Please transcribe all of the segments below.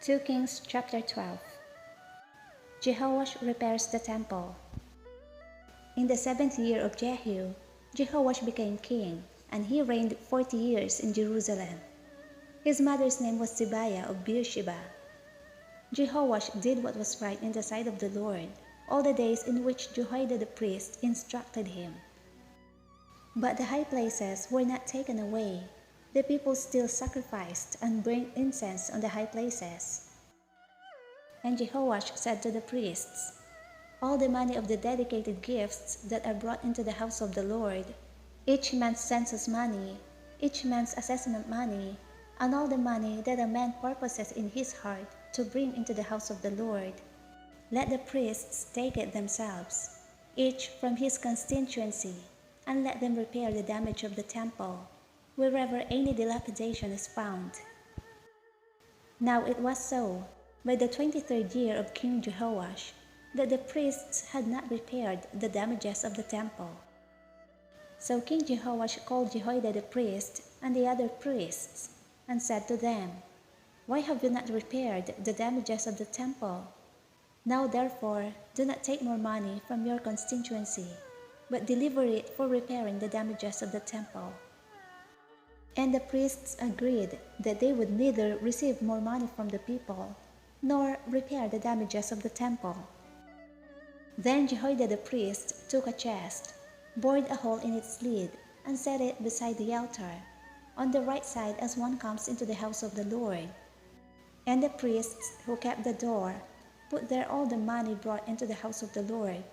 2 Kings chapter 12. Jehoash repairs the temple. In the 7th year of Jehu, Jehoash became king, and he reigned 40 years in Jerusalem. His mother's name was Zibiah of Beersheba. Jehoash did what was right in the sight of the Lord, all the days in which Jehoiada the priest instructed him. But the high places were not taken away. The people still sacrificed and burned incense on the high places. And Jehoash said to the priests, "All the money of the dedicated gifts that are brought into the house of the Lord, each man's census money, each man's assessment money, and all the money that a man purposes in his heart to bring into the house of the Lord, let the priests take it themselves, each from his constituency, and let them repair the damage of the temple, wherever any dilapidation is found." Now it was so, by the 23rd year of King Jehoash, that the priests had not repaired the damages of the temple. So King Jehoash called Jehoiada the priest and the other priests, and said to them, "Why have you not repaired the damages of the temple? Now therefore do not take more money from your constituency, but deliver it for repairing the damages of the temple." And the priests agreed that they would neither receive more money from the people, nor repair the damages of the temple. Then Jehoiada the priest took a chest, bored a hole in its lid, and set it beside the altar, on the right side as one comes into the house of the Lord. And the priests who kept the door put there all the money brought into the house of the Lord.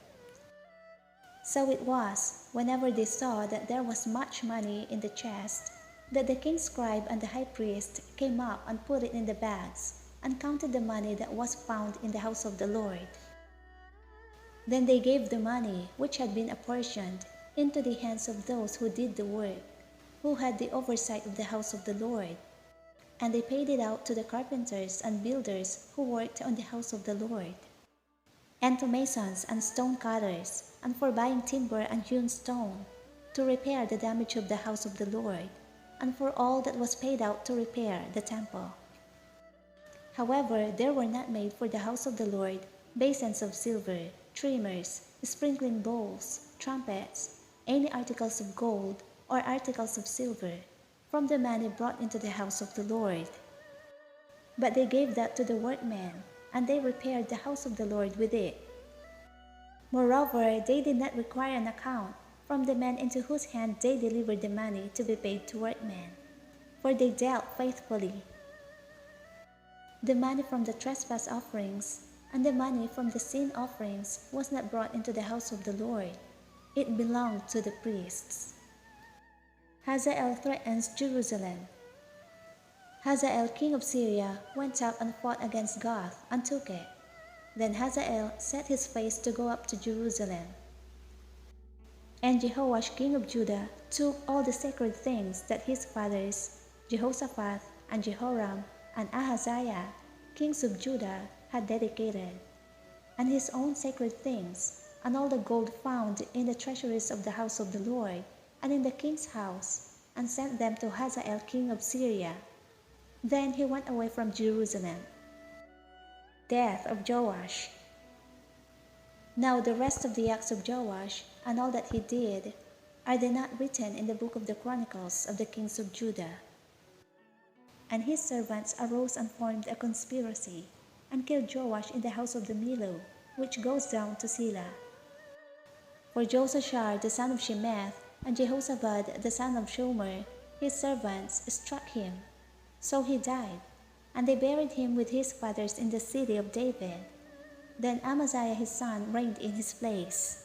So it was, whenever they saw that there was much money in the chest, that the king's scribe and the high priest came up and put it in the bags, and counted the money that was found in the house of the Lord. Then they gave the money, which had been apportioned, into the hands of those who did the work, who had the oversight of the house of the Lord. And they paid it out to the carpenters and builders who worked on the house of the Lord, and to masons and stone cutters, and for buying timber and hewn stone, to repair the damage of the house of the Lord, and for all that was paid out to repair the temple. However, there were not made for the house of the Lord basins of silver, trimmers, sprinkling bowls, trumpets, any articles of gold or articles of silver, from the money brought into the house of the Lord. But they gave that to the workmen, and they repaired the house of the Lord with it. Moreover, they did not require an account from the men into whose hand they delivered the money to be paid to workmen, for they dealt faithfully. The money from the trespass offerings and the money from the sin offerings was not brought into the house of the Lord. It belonged to the priests. Hazael threatens Jerusalem. Hazael, king of Syria, went up and fought against Gath and took it. Then Hazael set his face to go up to Jerusalem. And Jehoash, king of Judah, took all the sacred things that his fathers, Jehoshaphat and Jehoram and Ahaziah, kings of Judah, had dedicated, and his own sacred things, and all the gold found in the treasuries of the house of the Lord, and in the king's house, and sent them to Hazael, king of Syria. Then he went away from Jerusalem. Death of Joash. Now the rest of the acts of Joash, and all that he did, are they not written in the book of the Chronicles of the kings of Judah? And his servants arose and formed a conspiracy, and killed Joash in the house of the Millo, which goes down to Selah. For Josashar the son of Shemeth and Jehozabad the son of Shomer, his servants, struck him. So he died, and they buried him with his fathers in the city of David. Then Amaziah his son reigned in his place.